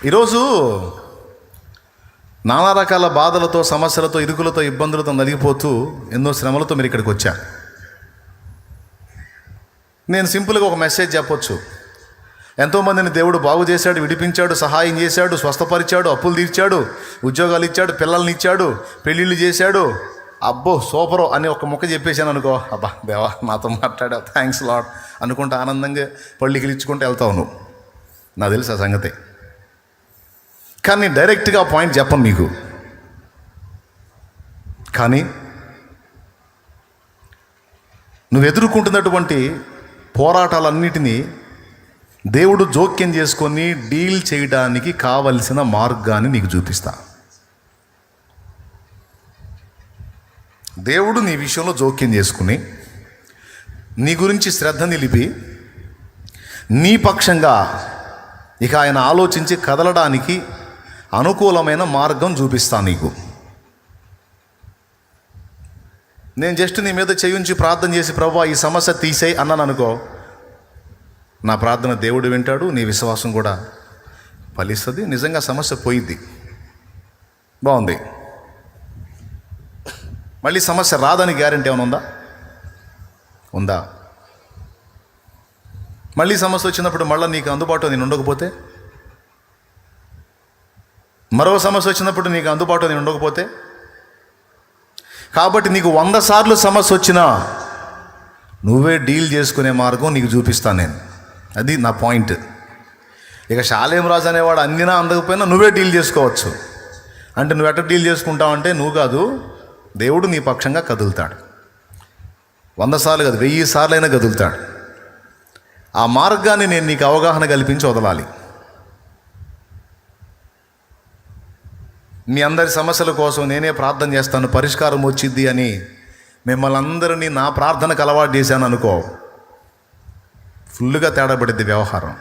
ఈరోజు నానా రకాల బాధలతో, సమస్యలతో, ఇరుకులతో, ఇబ్బందులతో నలిగిపోతూ ఎన్నో శ్రమలతో మీరు ఇక్కడికి వచ్చా. నేను సింపుల్గా ఒక మెసేజ్ చెప్పొచ్చు. ఎంతోమందిని దేవుడు బాగు చేశాడు, విడిపించాడు, సహాయం చేశాడు, స్వస్థపరిచాడు, అప్పులు తీర్చాడు, ఉద్యోగాలు ఇచ్చాడు, పిల్లల్ని ఇచ్చాడు, పెళ్ళిళ్ళు చేశాడు. అబ్బో సూపరో అని ఒక ముక్క చెప్పేశాను అనుకో, అబ్బా దేవా నాతో మాట్లాడా, థ్యాంక్స్ లాడ్ అనుకుంటా ఆనందంగా పళ్ళికి ఇచ్చుకుంటూ వెళ్తావు నువ్వు. నాకు తెలుసు ఆ సంగతి. కానీ డైరెక్ట్గా పాయింట్ చెప్పను మీకు. కానీ నువ్వు ఎదుర్కొంటున్నటువంటి పోరాటాలన్నిటినీ దేవుడు జోక్యం చేసుకొని డీల్ చేయడానికి కావలసిన మార్గాన్ని నీకు చూపిస్తా. దేవుడు నీ విషయంలో జోక్యం చేసుకుని నీ గురించి శ్రద్ధ నిలిపి నీ పక్షంగా ఇక ఆయన ఆలోచించి కదలడానికి అనుకూలమైన మార్గం చూపిస్తా నీకు. నేను జస్ట్ నీ మీద చేయించి ప్రార్థన చేసి ప్రభువా ఈ సమస్య తీసేయి అన్నాను అనుకో, నా ప్రార్థన దేవుడు వింటాడు, నీ విశ్వాసం కూడా ఫలిస్తుంది, నిజంగా సమస్య పోయిద్ది, బాగుంది. మళ్ళీ సమస్య రాదని గ్యారెంటీ ఏమైనా ఉందా? ఉందా? మళ్ళీ సమస్య వచ్చినప్పుడు మళ్ళీ నీకు అందుబాటులో నేను ఉండకపోతే, మరో సమస్య వచ్చినప్పుడు నీకు అందుబాటులో నేను ఉండకపోతే, కాబట్టి నీకు 100 సార్లు సమస్య వచ్చినా నువ్వే డీల్ చేసుకునే మార్గం నీకు చూపిస్తాను నేను. అది నా పాయింట్. ఇక షాలేం రాజు అనేవాడు అందినా అందకపోయినా నువ్వే డీల్ చేసుకోవచ్చు. అంటే నువ్వు ఎట్లా డీల్ చేసుకుంటావంటే, నువ్వు కాదు, దేవుడు నీ పక్షంగా కదులుతాడు. 100 సార్లు కాదు, 1000 సార్లు అయినా కదులుతాడు. ఆ మార్గాన్ని నేను నీకు అవగాహన కల్పించి వదలాలి. మీ అందరి సమస్యల కోసం నేనే ప్రార్థన చేస్తాను, పరిష్కారం వచ్చిద్ది అని మిమ్మల్ని అందరినీ నా ప్రార్థనకు అలవాటు చేశాను అనుకో, ఫుల్గా తేడా పడిద్ది వ్యవహారం.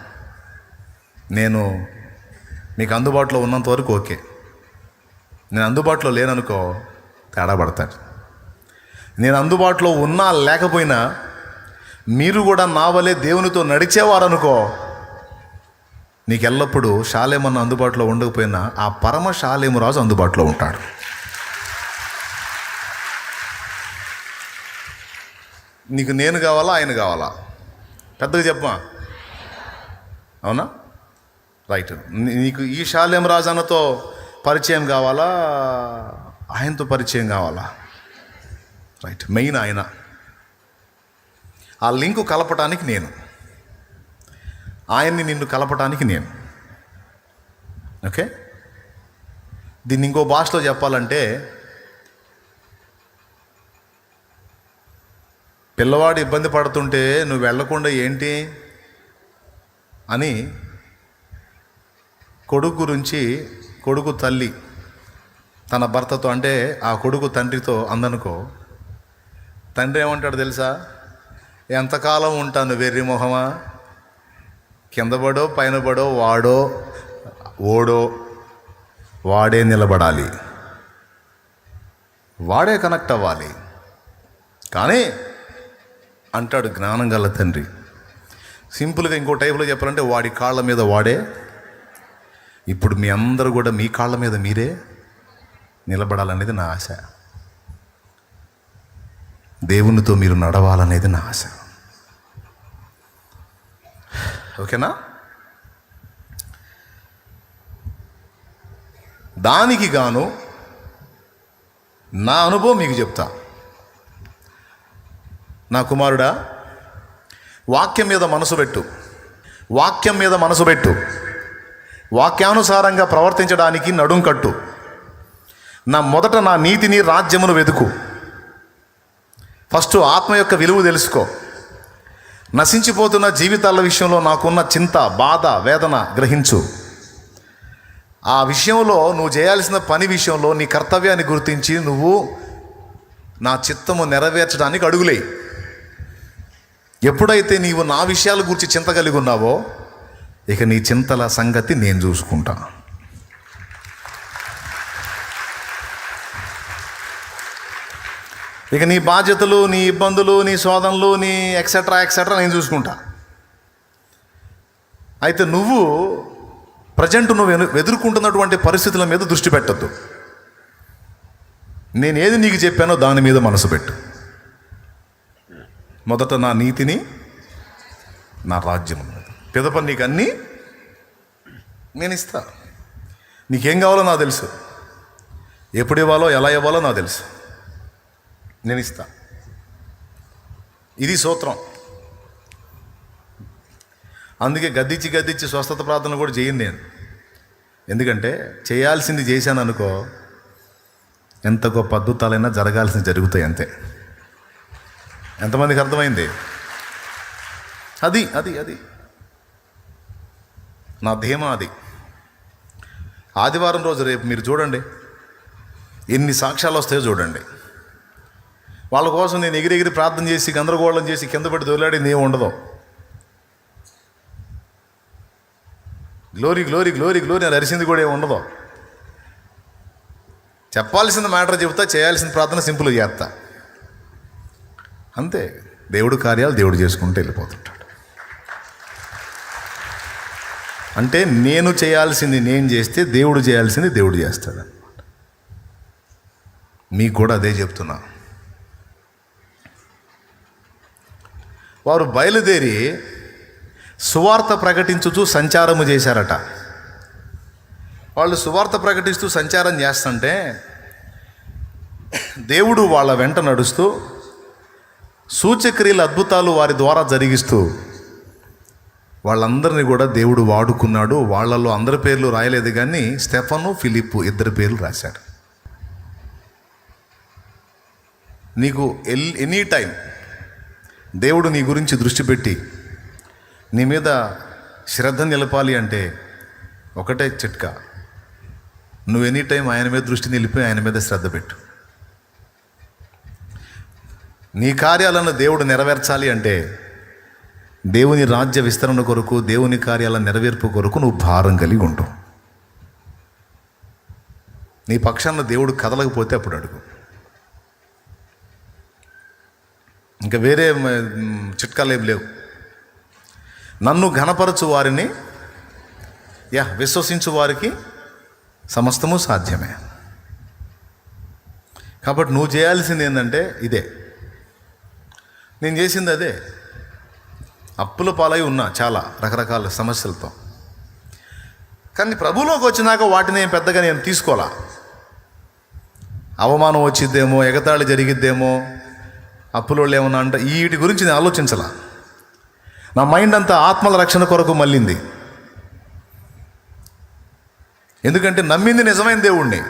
నేను మీకు అందుబాటులో ఉన్నంత వరకు ఓకే, నేను అందుబాటులో లేననుకో తేడా పడతాడు. నేను అందుబాటులో ఉన్నా లేకపోయినా మీరు కూడా నా వలే దేవునితో నడిచేవారనుకో, నీకు ఎల్లప్పుడూ షాలేమన్న అందుబాటులో ఉండకపోయినా ఆ పరమ షాలేము రాజు అందుబాటులో ఉంటాడు. నీకు నేను కావాలా, ఆయన కావాలా? పెద్దగా చెప్పమా, అవునా? రైట్. నీకు ఈ షాలేం రాజు అన్నతో పరిచయం కావాలా, ఆయనతో పరిచయం కావాలా? రైట్. మెయిన్ ఆయన. ఆ లింకు కలపటానికి నేను, ఆయన్ని నిన్ను కలపటానికి నేను. ఓకే. దీన్ని ఇంకో భాషలో చెప్పాలంటే, పిల్లవాడు ఇబ్బంది పడుతుంటే నువ్వు వెళ్ళకుండా ఏంటి అని కొడుకు గురించి కొడుకు తల్లి తన భర్తతో, అంటే ఆ కొడుకు తండ్రితో అందనుకో, తండ్రి ఏమంటాడు తెలుసా? ఎంతకాలం ఉంటాను వెర్రి మొహమా, కింద పడో పైన పడో వాడో ఓడో వాడే నిలబడాలి, వాడే కనెక్ట్ అవ్వాలి. కానీ అంటాడు జ్ఞానం గల తండ్రి. సింపుల్గా ఇంకో టైపులో చెప్పాలంటే, వాడి కాళ్ళ మీద వాడే. ఇప్పుడు మీ అందరూ కూడా మీ కాళ్ళ మీద మీరే నిలబడాలనేది నా ఆశ. దేవునితో మీరు నడవాలనేది నా ఆశ. ఓకేనా? దానికి గాను నా అనుభవం మీకు చెప్తా. నా కుమారుడా, వాక్యం మీద మనసు పెట్టు, వాక్యం మీద మనసు పెట్టు, వాక్యానుసారంగా ప్రవర్తించడానికి నడుం కట్టు. మొదట నా నీతిని, రాజ్యమును వెతుకు. ఫస్ట్ ఆత్మ యొక్క విలువ తెలుసుకో. నశించిపోతున్న జీవితాల విషయంలో నాకున్న చింత, బాధ, వేదన గ్రహించు. ఆ విషయంలో నువ్వు చేయాల్సిన పని విషయంలో నీ కర్తవ్యాన్ని గుర్తించి నువ్వు నా చిత్తము నెరవేర్చడానికి అడుగులేయి. ఎప్పుడైతే నీవు నా విషయాల గురించి చింత కలిగి ఉన్నావో, ఇక నీ చింతల సంగతి నేను చూసుకుంటా. ఇక నీ బాధ్యతలు, నీ ఇబ్బందులు, నీ శోధనలు, నీ ఎక్సెట్రా నేను చూసుకుంటా. అయితే నువ్వు ప్రజెంట్ నువ్వు ఎదుర్కొంటున్నటువంటి పరిస్థితుల మీద దృష్టి పెట్టద్దు. నేనేది నీకు చెప్పానో దాని మీద మనసు పెట్టు. మొదట నా నీతిని, నా రాజ్యం, పిదప నీకు అన్నీ నేను ఇస్తా. నీకేం కావాలో నాకు తెలుసు, ఎప్పుడు ఇవ్వాలో ఎలా ఇవ్వాలో నాకు తెలుసు, నేను ఇస్తా. ఇది సూత్రం. అందుకే గద్దించి స్వస్థత ప్రార్థన కూడా చేయను నేను. ఎందుకంటే చేయాల్సింది చేశాను అనుకో, ఎంత గొప్ప అద్భుతాలైనా జరగాల్సింది జరుగుతాయి అంతే. ఎంతమందికి అర్థమైంది? అది అది అది నా ధీమా. అది ఆదివారం రోజు రేపు మీరు చూడండి, ఎన్ని సాక్ష్యాలు వస్తాయో చూడండి. వాళ్ళ కోసం నేను ఎగిరి ప్రార్థన చేసి గందరగోళం చేసి కింద పడి దొలాడింది ఏమి ఉండదు. గ్లోరీ గ్లోరీ గ్లోరీ గ్లోరీ అని అరిసింది కూడా ఏమి ఉండదు. చెప్పాల్సిన మ్యాటర్ చెబుతా, చేయాల్సిన ప్రార్థన సింపుల్ చేస్తా అంతే. దేవుడు కార్యాలు దేవుడు చేసుకుంటూ వెళ్ళిపోతుంటాడు. అంటే నేను చేయాల్సింది నేను చేస్తే దేవుడు చేయాల్సింది దేవుడు చేస్తాడు అన్నమాట. మీకు కూడా అదే చెప్తున్నా. వారు బయలుదేరి సువార్త ప్రకటించుతూ సంచారము చేశారట. వాళ్ళు సువార్త ప్రకటిస్తూ సంచారం చేస్తుంటే దేవుడు వాళ్ళ వెంట నడుస్తూ సూచక్రియలు అద్భుతాలు వారి ద్వారా జరిగిస్తూ వాళ్ళందరినీ కూడా దేవుడు వాడుకున్నాడు. వాళ్ళలో అందరి పేర్లు రాయలేదు, కానీ స్టెఫను, ఫిలిప్పు ఇద్దరి పేర్లు రాశాడు. నీకు ఎనీ టైం దేవుడు నీ గురించి దృష్టి పెట్టి నీ మీద శ్రద్ధ నిలపాలి అంటే ఒకటే చిట్కా, నువ్వు ఎనీ టైం ఆయన మీద దృష్టి నిలిపి ఆయన మీద శ్రద్ధ పెట్టు. నీ కార్యాలను దేవుడు నెరవేర్చాలి అంటే దేవుని రాజ్య విస్తరణ కొరకు, దేవుని కార్యాల నెరవేర్పు కొరకు నువ్వు భారం కలిగి ఉంటావు. నీ పక్షాన దేవుడు కదలకపోతే అప్పుడు అడుగు. ఇంకా వేరే చిట్కాలు ఏం లేవు. నన్ను ఘనపరచు వారిని, విశ్వసించు వారికి సమస్తము సాధ్యమే. కాబట్టి నువ్వు చేయాల్సింది ఏంటంటే ఇదే. నేను చేసింది అదే. అప్పుల పాలై ఉన్నా చాలా రకరకాల సమస్యలతో, కానీ ప్రభువులోకి వచ్చినాక వాటిని పెద్దగా నేను తీసుకోవాలా. అవమానం వచ్చిద్దేమో, ఎగతాళి జరిగిద్దేమో, అప్పులోళ్ళు ఏమన్నా అంటే వీటి గురించి నేను ఆలోచించాల. నా మైండ్ అంతా ఆత్మల రక్షణ కొరకు మళ్ళింది. ఎందుకంటే నమ్మింది నిజమైన దేవుణ్ణి.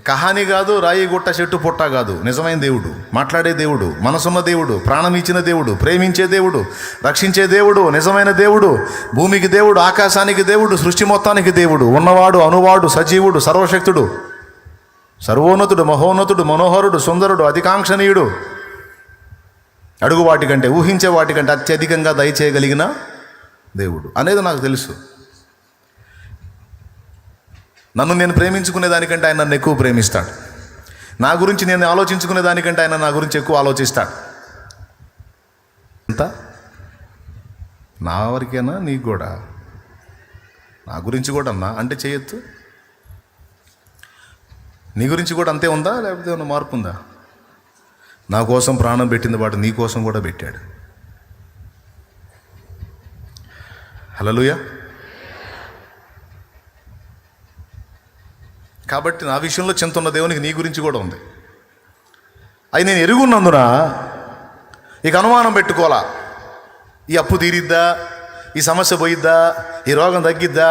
కహాని కాదు, రాయి గుట్ట చెట్టు పుట్ట కాదు, నిజమైన దేవుడు, మాట్లాడే దేవుడు, మనసున్న దేవుడు, ప్రాణం ఇచ్చిన దేవుడు, ప్రేమించే దేవుడు, రక్షించే దేవుడు, నిజమైన దేవుడు, భూమికి దేవుడు, ఆకాశానికి దేవుడు, సృష్టి మొత్తానికి దేవుడు, ఉన్నవాడు, అనువాడు, సజీవుడు, సర్వశక్తుడు, సర్వోన్నతుడు, మహోన్నతుడు, మనోహరుడు, సుందరుడు, అధికాంక్షణీయుడు, అడుగు వాటికంటే, ఊహించే వాటికంటే అత్యధికంగా దయచేయగలిగిన దేవుడు అనేది నాకు తెలుసు. నన్ను నేను ప్రేమించుకునే దానికంటే ఆయన నన్ను ఎక్కువ ప్రేమిస్తాడు. నా గురించి నేను ఆలోచించుకునే దానికంటే ఆయన నా గురించి ఎక్కువ ఆలోచిస్తాడు. అంత నా వరకేనా? నీకు కూడా నా గురించి కూడా అన్నా అంటే చేయొచ్చు. నీ గురించి కూడా అంతే ఉందా, లేకపోతే ఏమన్నా మార్పు ఉందా? నా కోసం ప్రాణం పెట్టింది వాడు నీ కోసం కూడా పెట్టాడు. హల్లెలూయా. కాబట్టి నా విషయంలో చింత ఉన్న దేవునికి నీ గురించి కూడా ఉంది. అది నేను ఎరుగున్నందున ఇక అనుమానం పెట్టుకోవాలా. ఈ అప్పు తీరిద్దా, ఈ సమస్య పోయిద్దా, ఈ రోగం తగ్గిద్దా,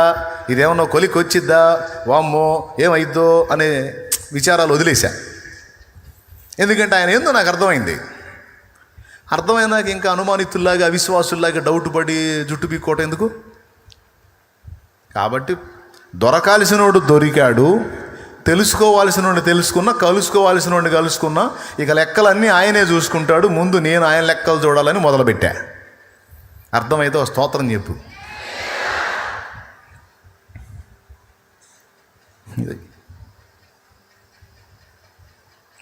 ఇదేమన్నా కొలికి వచ్చిద్దా, వామ్మో ఏమైద్దో అనే విచారాలు వదిలేశా. ఎందుకంటే ఆయన ఏందో నాకు అర్థమైంది. అర్థమైనాక ఇంకా అనుమానితుల్లాగా, అవిశ్వాసుల్లాగా డౌట్ పడి జుట్టు పీక్కోవటం ఎందుకు? కాబట్టి దొరకాల్సినోడు దొరికాడు, తెలుసుకోవాల్సిన వాడిని తెలుసుకున్నా, కలుసుకోవాల్సిన వాడిని కలుసుకున్నా, ఇక లెక్కలన్నీ ఆయనే చూసుకుంటాడు. ముందు నేను ఆయన లెక్కలు చూడాలని మొదలుపెట్టా. అర్థమైతే ఓ స్తోత్రం చెప్పు.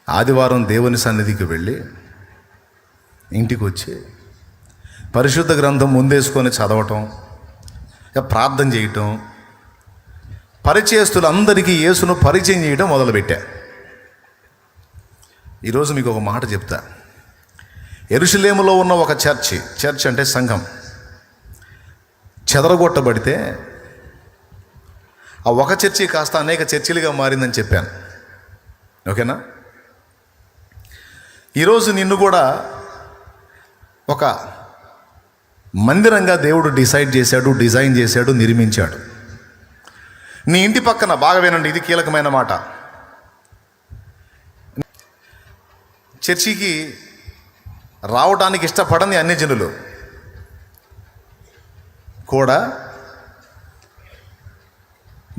ఆదివారం దేవుని సన్నిధికి వెళ్ళి ఇంటికి వచ్చి పరిశుద్ధ గ్రంథం ముందేసుకొని చదవటం, ఇక ప్రార్థన చేయటం, పరిచయస్తులందరికీ యేసును పరిచయం చేయడం మొదలుపెట్టా. ఈరోజు మీకు ఒక మాట చెప్తా. యెరూషలేములో ఉన్న ఒక చర్చ్ అంటే సంఘం చెదరగొట్టబడితే ఆ ఒక చర్చి కాస్త అనేక చర్చిలుగా మారిందని చెప్పాను. ఓకేనా? ఈరోజు నిన్ను కూడా ఒక మందిరంగా దేవుడు డిజైన్ చేశాడు, నిర్మించాడు. నీ ఇంటి పక్కన, బాగా వినండి, ఇది కీలకమైన మాట, చర్చికి రావడానికి ఇష్టపడని అన్ని జనులు కూడా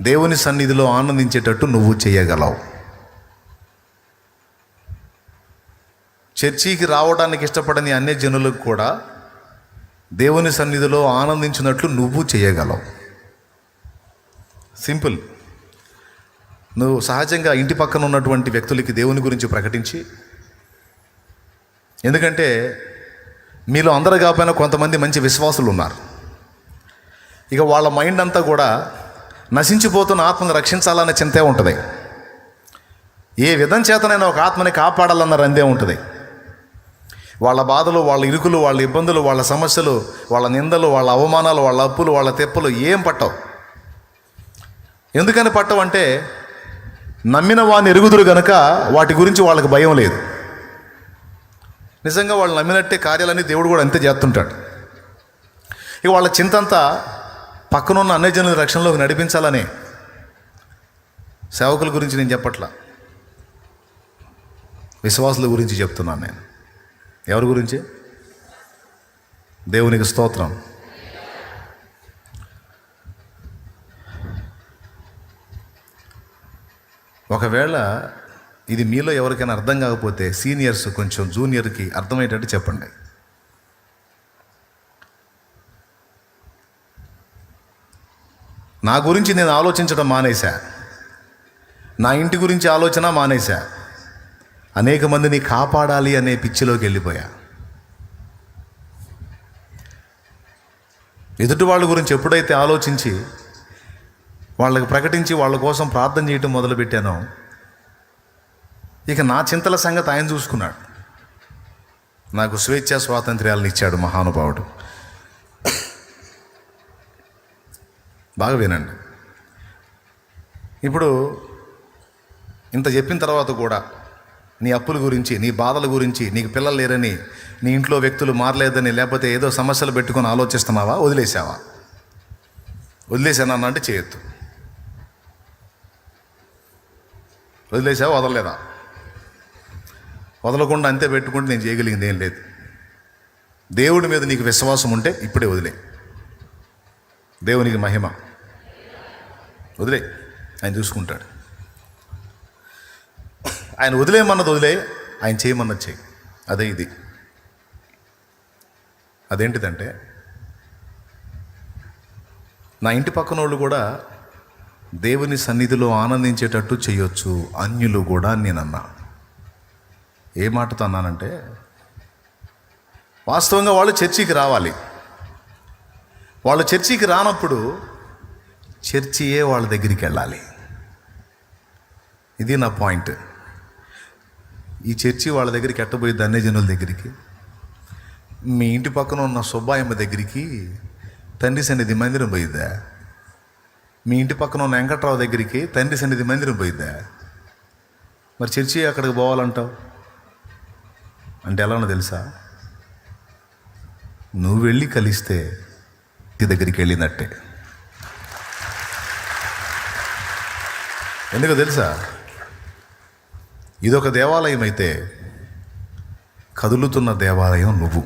దేవుని సన్నిధిలో ఆనందించేటట్టు నువ్వు చేయగలవు. చర్చికి రావడానికి ఇష్టపడని అన్ని జనులకు కూడా దేవుని సన్నిధిలో ఆనందించినట్లు నువ్వు చేయగలవు. సింపుల్. నువ్వు సహజంగా ఇంటి పక్కన ఉన్నటువంటి వ్యక్తులకి దేవుని గురించి ప్రకటించి, ఎందుకంటే మీలో అందరు కాకపోయినా కొంతమంది మంచి విశ్వాసులు ఉన్నారు. ఇక వాళ్ళ మైండ్ అంతా కూడా నశించిపోతున్న ఆత్మను రక్షించాలనే చింతే ఉంటుంది. ఏ విధం చేతనైనా ఒక ఆత్మని కాపాడాలన్న రందే ఉంటుంది. వాళ్ళ బాధలు, వాళ్ళ ఇరుకులు, వాళ్ళ ఇబ్బందులు, వాళ్ళ సమస్యలు, వాళ్ళ నిందలు, వాళ్ళ అవమానాలు, వాళ్ళ అప్పులు, వాళ్ళ తెప్పలు ఏం పట్టవు. ఎందుకని పట్టవంటే నమ్మిన వాడిని ఎరుగుదురు గనుక వాటి గురించి వాళ్ళకి భయం లేదు. నిజంగా వాళ్ళు నమ్మినట్టే కార్యాలన్నీ దేవుడు కూడా అంతే చేస్తుంటాడు. ఇక వాళ్ళ చింతంతా పక్కనున్న అన్ని జనుల రక్షణలోకి నడిపించాలని. సేవకుల గురించి నేను చెప్పట్లా, విశ్వాసుల గురించి చెప్తున్నాను నేను. ఎవరి గురించి? దేవునికి స్తోత్రం. ఒకవేళ ఇది మీలో ఎవరికైనా అర్థం కాకపోతే సీనియర్స్ కొంచెం జూనియర్కి అర్థమయ్యేటట్టు చెప్పండి. నా గురించి నేను ఆలోచించడం మానేశా, నా ఇంటి గురించి ఆలోచన మానేశా, అనేక మందిని కాపాడాలి అనే పిచ్చిలోకి వెళ్ళిపోయా. ఎదుటి వాళ్ళ గురించి ఎప్పుడైతే ఆలోచించి వాళ్ళకి ప్రకటించి వాళ్ళ కోసం ప్రార్థన చేయటం మొదలుపెట్టానో, ఇక నా చింతల సంగతి ఆయన చూసుకున్నాడు. నాకు స్వేచ్ఛ స్వాతంత్ర్యాలను ఇచ్చాడు మహానుభావుడు. బాగా వినండి. ఇప్పుడు ఇంత చెప్పిన తర్వాత కూడా నీ అప్పుల గురించి, నీ బాధల గురించి, నీకు పిల్లలు లేరని, నీ ఇంట్లో వ్యక్తులు మారలేదని, లేకపోతే ఏదో సమస్యలు పెట్టుకొని ఆలోచిస్తున్నావా? వదిలేసావా? వదిలేసానన్నా అంటే చేయొద్దు. వదిలేసావా? వదలలేదా? వదలకుండా అంతే పెట్టుకుంటే నేను చేయగలిగింది ఏం లేదు. దేవుడి మీద నీకు విశ్వాసం ఉంటే ఇప్పుడే వదిలే. దేవునికి మహిమ. వదిలే, ఆయన చూసుకుంటాడు. ఆయన వదిలేయమన్నది వదిలే, ఆయన చేయమన్నది చేయి. అదే ఇది. అదేంటిదంటే, నా ఇంటి పక్కన వాళ్ళు కూడా దేవుని సన్నిధిలో ఆనందించేటట్టు చేయొచ్చు, అన్యులు కూడా నేనన్నా. ఏ మాటతో అన్నానంటే, వాస్తవంగా వాళ్ళు చర్చికి రావాలి. వాళ్ళు చర్చికి రానప్పుడు చర్చియే వాళ్ళ దగ్గరికి వెళ్ళాలి. ఇది నా పాయింట్. ఈ చర్చి వాళ్ళ దగ్గరికి ఎట్టబోయిద్ది? అన్ని జనుల దగ్గరికి. మీ ఇంటి పక్కన ఉన్న సుబ్బాయమ్మ దగ్గరికి తండ్రి సన్నిధి మందిరం పోయిద్దా? మీ ఇంటి పక్కన ఉన్న వెంకట్రావు దగ్గరికి తండ్రి సన్నిధి మందిరం పోయిద్దా? మరి చర్చి అక్కడికి పోవాలంటావు అంటే ఎలానో తెలుసా? నువ్వు వెళ్ళి కలిస్తే ఇంటి దగ్గరికి వెళ్ళినట్టే. ఎందుకో తెలుసా? ఇదొక దేవాలయం అయితే కదులుతున్న దేవాలయం నువ్వు.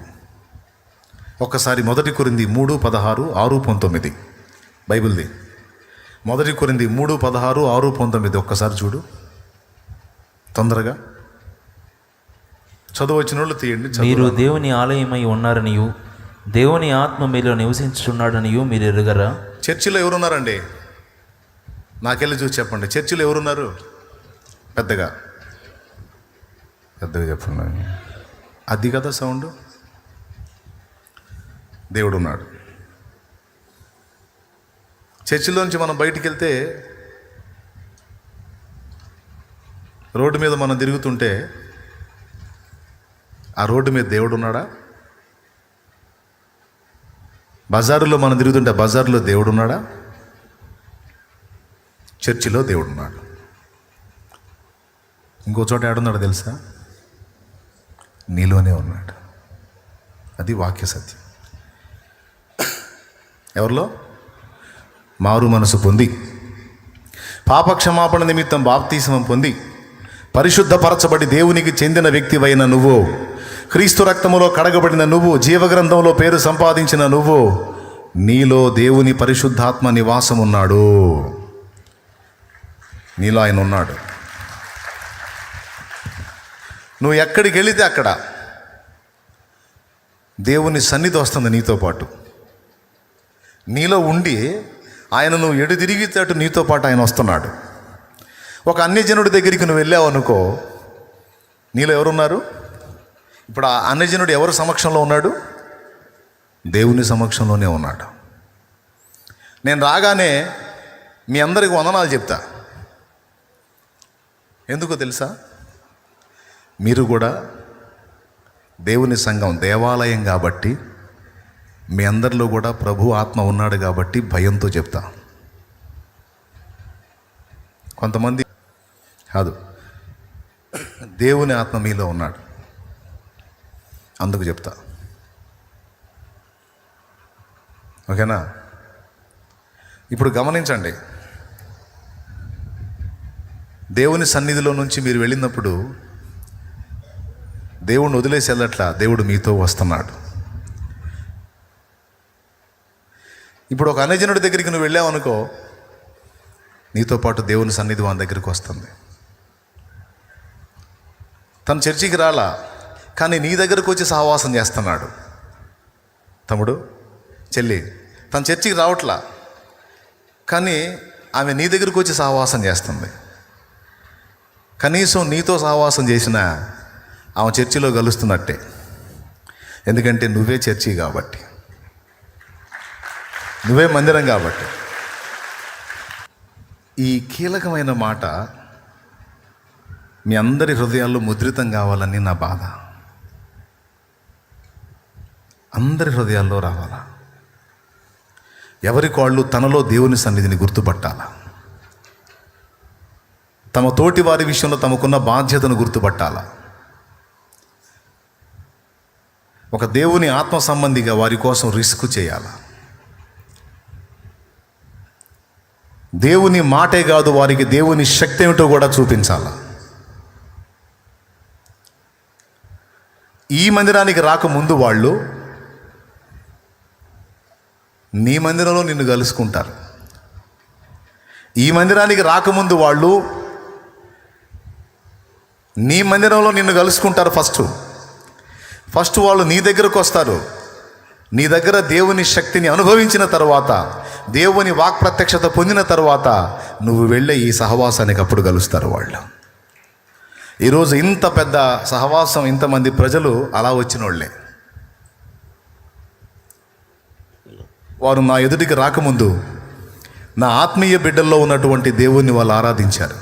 ఒక్కసారి 1 కొరింథీ 3:16, 6:19 బైబిల్ది. 1 కొరింథీ 3:16, 6:19 ఒక్కసారి చూడు తొందరగా. చదువు వచ్చిన వాళ్ళు తీయండి. మీరు దేవుని ఆలయమై ఉన్నారనియు దేవుని ఆత్మ మీలో నివసించుచున్నాడనియు మీరు ఎరుగరా? చర్చిలో ఎవరున్నారండి? నాకెళ్ళి చూసి చెప్పండి. చర్చిలో ఎవరున్నారు? పెద్దగా చెప్పండి. అది కదా సౌండ్. దేవుడు ఉన్నాడు. చర్చిలోంచి మనం బయటికి వెళ్తే రోడ్డు మీద మనం తిరుగుతుంటే ఆ రోడ్డు మీద దేవుడు ఉన్నాడా? బజారులో మనం తిరుగుతుంటే బజారులో దేవుడు ఉన్నాడా? చర్చిలో దేవుడు ఉన్నాడు. ఇంకో చోట ఏడున్నాడు తెలుసా? నీలోనే ఉన్నాడు. అది వాక్య సత్యం. ఎవరిలో? మారు మనసు పొంది, పాపక్షమాపణ నిమిత్తం బాప్తీసం పొంది, పరిశుద్ధపరచబడి దేవునికి చెందిన వ్యక్తివైన నువ్వు, క్రీస్తు రక్తములో కడగబడిన నువ్వు, జీవగ్రంథంలో పేరు సంపాదించిన నువ్వు, నీలో దేవుని పరిశుద్ధాత్మ నివాసం ఉన్నాడు. నీలో ఆయన ఉన్నాడు. నువ్వు ఎక్కడికి వెళితే అక్కడ దేవుని సన్నిధి వస్తుంది నీతో పాటు. నీలో ఉండి ఆయన నువ్వు ఎటు తిరిగితే అటు నీతో పాటు ఆయన వస్తున్నాడు. ఒక అన్యజనుడి దగ్గరికి నువ్వు వెళ్ళావు అనుకో, నీలో ఎవరున్నారు? ఇప్పుడు ఆ అన్యజనుడు ఎవరు సమక్షంలో ఉన్నాడు? దేవుని సమక్షంలోనే ఉన్నాడు. నేను రాగానే మీ అందరికి వందనాలు చెప్తా. ఎందుకో తెలుసా? మీరు కూడా దేవుని సంఘం, దేవాలయం కాబట్టి మీ అందరిలో కూడా ప్రభు ఆత్మ ఉన్నాడు కాబట్టి భయంతో చెప్తా. కొంతమంది కాదు, దేవుని ఆత్మ మీలో ఉన్నాడు అందుకు చెప్తా. ఓకేనా? ఇప్పుడు గమనించండి, దేవుని సన్నిధిలో నుంచి మీరు వెళ్ళినప్పుడు దేవుడిని వదిలేసి వెళ్ళట్లా, దేవుడు మీతో వస్తున్నాడు. ఇప్పుడు ఒక అన్యజనుడి దగ్గరికి నువ్వు వెళ్ళావు అనుకో, నీతో పాటు దేవుని సన్నిధి వాని దగ్గరికి వస్తుంది. తను చర్చికి రాలా, కానీ నీ దగ్గరకు వచ్చి సహవాసం చేస్తున్నాడు. తమ్ముడు, చెల్లి, తను చర్చికి రావట్లా, కానీ ఆమె నీ దగ్గరకు వచ్చి సహవాసం చేస్తుంది. కనీసం నీతో సహవాసం చేసిన ఆమె చర్చిలో కలుస్తున్నట్టే. ఎందుకంటే నువ్వే చర్చి కాబట్టి, నువ్వే మందిరం కాబట్టి. ఈ కీలకమైన మాట మీ అందరి హృదయాల్లో ముద్రితం కావాలని నా బాధ. అందరి హృదయాల్లో రావాలా? ఎవరికి వాళ్ళు తనలో దేవుని సన్నిధిని గుర్తుపట్టాలా? తమ తోటి వారి విషయంలో తమకున్న బాధ్యతను గుర్తుపట్టాలా? ఒక దేవుని ఆత్మ సంబంధిగా వారి కోసం రిస్క్ చేయాలా? దేవుని మాటే కాదు, వారికి దేవుని శక్తి ఏమిటో కూడా చూపించాలా? ఈ మందిరానికి రాకముందు వాళ్ళు నీ మందిరంలో నిన్ను కలుసుకుంటారు. ఈ మందిరానికి రాకముందు వాళ్ళు నీ మందిరంలో నిన్ను కలుసుకుంటారు. ఫస్ట్ వాళ్ళు నీ దగ్గరకు వస్తారు. నీ దగ్గర దేవుని శక్తిని అనుభవించిన తర్వాత, దేవుని వాక్ ప్రత్యక్షత పొందిన తర్వాత నువ్వు వెళ్ళే ఈ సహవాసానికి అప్పుడు కలుస్తారు వాళ్ళు. ఈరోజు ఇంత పెద్ద సహవాసం, ఇంతమంది ప్రజలు అలా వచ్చిన వాళ్ళే. వారు నా ఎదుటికి రాకముందు నా ఆత్మీయ బిడ్డల్లో ఉన్నటువంటి దేవుణ్ణి వాళ్ళు ఆరాధించారు.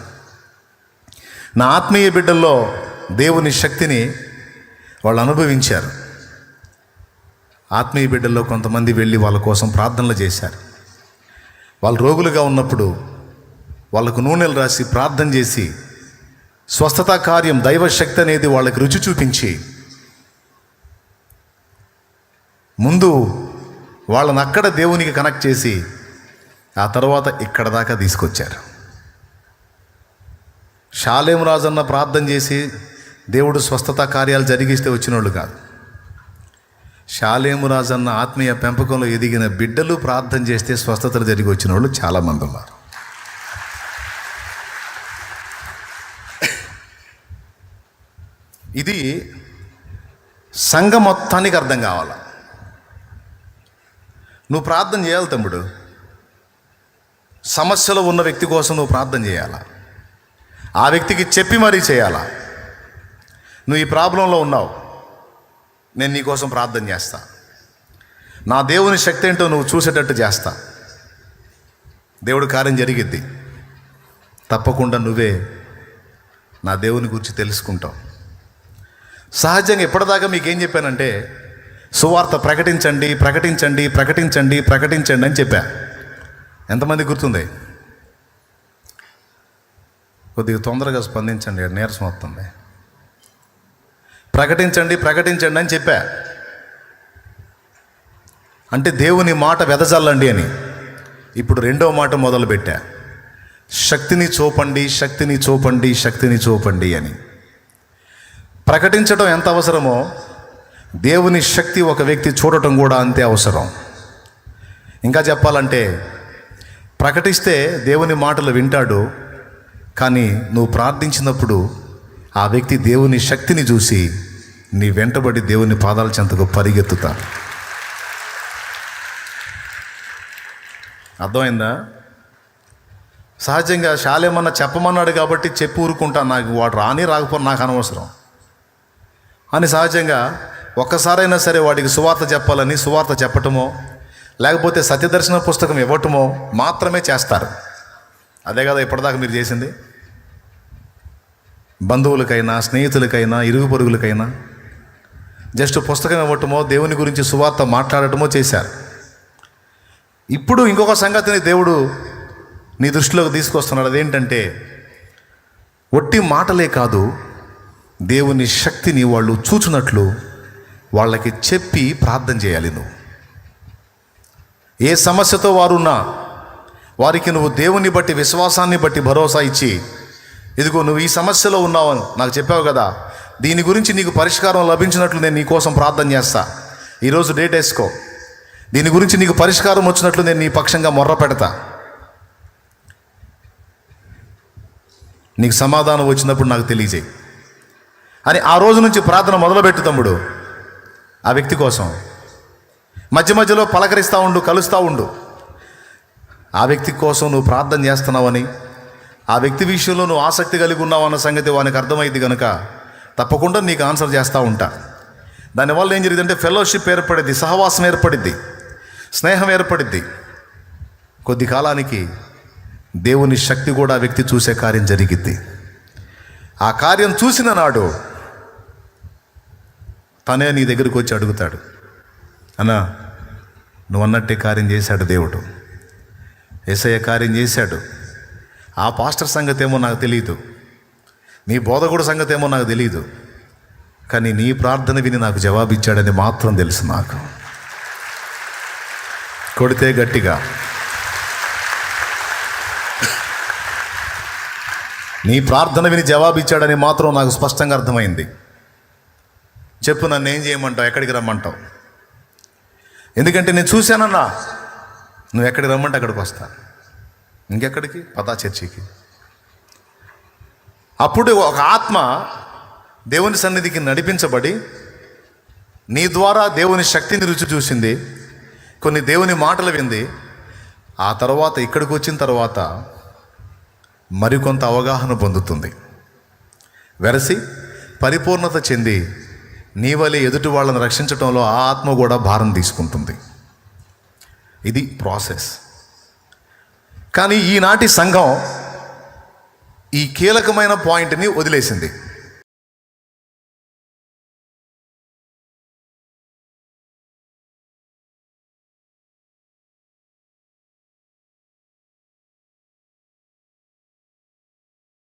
నా ఆత్మీయ బిడ్డల్లో దేవుని శక్తిని వాళ్ళు అనుభవించారు. ఆత్మీయ బిడ్డల్లో కొంతమంది వెళ్ళి వాళ్ళ కోసం ప్రార్థనలు చేశారు. వాళ్ళు రోగులుగా ఉన్నప్పుడు వాళ్ళకు నూనెలు రాసి ప్రార్థన చేసి, స్వస్థతా కార్యం, దైవశక్తి అనేది వాళ్ళకి రుచి చూపించి ముందు వాళ్ళని అక్కడ దేవునికి కనెక్ట్ చేసి ఆ తర్వాత ఇక్కడ దాకా తీసుకొచ్చారు. షాలేం రాజన్న ప్రార్థన చేసి దేవుడు స్వస్థతా కార్యాలు జరిగిస్తే వచ్చిన వాళ్ళు కాదు. షాలేము రాజన్న ఆత్మీయ పెంపకంలో ఎదిగిన బిడ్డలు ప్రార్థన చేస్తే స్వస్థతలు జరిగి వచ్చిన వాళ్ళు చాలామంది ఉన్నారు. ఇది సంఘం మొత్తానికి అర్థం కావాలా. నువ్వు ప్రార్థన చేయాలి తమ్ముడు. సమస్యలో ఉన్న వ్యక్తి కోసం నువ్వు ప్రార్థన చేయాలా. ఆ వ్యక్తికి చెప్పి మరీ చేయాలా. నువ్వు ఈ ప్రాబ్లంలో ఉన్నావు, నేను నీకోసం ప్రార్థన చేస్తా, నా దేవుని శక్తి ఏంటో నువ్వు చూసేటట్టు చేస్తా. దేవుడు కార్యం జరిగిద్ది. తప్పకుండా నువ్వే నా దేవుని గురించి తెలుసుకుంటావు. సహజంగా ఇప్పటిదాకా మీకేం చెప్పానంటే సువార్త ప్రకటించండి ప్రకటించండి ప్రకటించండి ప్రకటించండి అని చెప్పా. ఎంతమంది గుర్తుంది? కొద్దిగా తొందరగా స్పందించండి, నీరసం వస్తుంది. ప్రకటించండి ప్రకటించండి అని చెప్పా. అంటే దేవుని మాట వెదజల్లండి అని. ఇప్పుడు రెండో మాట మొదలుపెట్టా, శక్తిని చూపండి శక్తిని చూపండి శక్తిని చూపండి అని. ప్రకటించడం ఎంత అవసరమో దేవుని శక్తి ఒక వ్యక్తి చూడటం కూడా అంతే అవసరం. ఇంకా చెప్పాలంటే ప్రకటిస్తే దేవుని మాటలు వింటాడు, కానీ నువ్వు ప్రార్థించినప్పుడు ఆ వ్యక్తి దేవుని శక్తిని చూసి నీ వెంటబడి దేవుని పాదాల చెంతకు పరిగెత్తుతాడు. అర్థమైందా? సహజంగా శాలేమన్నా చెప్పమన్నాడు కాబట్టి చెప్పి ఊరుకుంటా, నాకు వాడు రాని రాకపోతే నాకు అనవసరం అని సహజంగా ఒక్కసారైనా సరే వాడికి సువార్త చెప్పాలని సువార్త చెప్పటమో లేకపోతే సత్యదర్శన పుస్తకం ఇవ్వటమో మాత్రమే చేస్తారు. అదే కదా ఇప్పటిదాకా మీరు చేసింది. బంధువులకైనా స్నేహితులకైనా ఇరుగు పొరుగులకైనా జస్ట్ పుస్తకం ఇవ్వటమో దేవుని గురించి సువార్త మాట్లాడటమో చేశారు. ఇప్పుడు ఇంకొక సంగతిని దేవుడు నీ దృష్టిలోకి తీసుకొస్తున్నాడు. అదేంటంటే ఒట్టి మాటలే కాదు, దేవుని శక్తిని వాళ్ళు చూచున్నట్లు వాళ్ళకి చెప్పి ప్రార్థన చేయాలి. నువ్వు ఏ సమస్యతో వారున్నా వారికి నువ్వు దేవుని బట్టి విశ్వాసాన్ని బట్టి భరోసా ఇచ్చి, ఇదిగో నువ్వు ఈ సమస్యలో ఉన్నావు నాకు చెప్పావు కదా, దీని గురించి నీకు పరిష్కారం లభించినట్లు నేను నీ కోసం ప్రార్థన చేస్తా, ఈరోజు డేట్ వేసుకో, దీని గురించి నీకు పరిష్కారం వచ్చినట్లు నేను నీ పక్షంగా మొర్ర పెడతా, నీకు సమాధానం వచ్చినప్పుడు నాకు తెలియజేయి అని ఆ రోజు నుంచి ప్రార్థన మొదలుపెట్టు తమ్ముడు. ఆ వ్యక్తి కోసం మధ్య మధ్యలో పలకరిస్తూ ఉండు, కలుస్తూ ఉండు. ఆ వ్యక్తి కోసం నువ్వు ప్రార్థన చేస్తున్నావని, ఆ వ్యక్తి విషయంలో నువ్వు ఆసక్తి కలిగి ఉన్నావు అన్న సంగతి వానికి అర్థమైంది కనుక తప్పకుండా నీకు ఆన్సర్ చేస్తూ ఉంటా. దానివల్ల ఏం జరిగిందంటే ఫెలోషిప్ ఏర్పడిద్ది, సహవాసం ఏర్పడిద్ది, స్నేహం ఏర్పడిద్ది. కొద్ది కాలానికి దేవుని శక్తి కూడా ఆ వ్యక్తి చూసే కార్యం జరిగిద్ది. ఆ కార్యం చూసిన నాడు తనే నీ దగ్గరికి వచ్చి అడుగుతాడు, అన్నా నువ్వు అన్నట్టే కార్యం చేశాడు దేవుడు, యేసయ్య కార్యం చేశాడు. ఆ పాస్టర్ సంగతి ఏమో నాకు తెలియదు, నీ బోధకుడు సంగతి ఏమో నాకు తెలియదు, కానీ నీ ప్రార్థన విని నాకు జవాబిచ్చాడని మాత్రం తెలుసు. నాకు కొడితే గట్టిగా, నీ ప్రార్థన విని జవాబిచ్చాడని మాత్రం నాకు స్పష్టంగా అర్థమైంది. చెప్పు, నన్ను ఏం చేయమంటావు, ఎక్కడికి రమ్మంటావు? ఎందుకంటే నేను చూశానన్నా, నువ్వు ఎక్కడికి రమ్మంటే అక్కడికి వస్తా. ఇంకెక్కడికి? పదా చర్చికి. అప్పుడు ఒక ఆత్మ దేవుని సన్నిధికి నడిపించబడి నీ ద్వారా దేవుని శక్తిని రుచి చూసింది, కొన్ని దేవుని మాటలు వింది. ఆ తర్వాత ఇక్కడికి వచ్చిన తర్వాత మరికొంత అవగాహన పొందుతుంది. వెరసి పరిపూర్ణత చెంది నీ వలె ఎదుటి వాళ్ళని రక్షించడంలో ఆ ఆత్మ కూడా భారం తీసుకుంటుంది. ఇది ప్రాసెస్. కానీ ఈనాటి సంఘం ఈ కీలకమైన పాయింట్ని వదిలేసింది.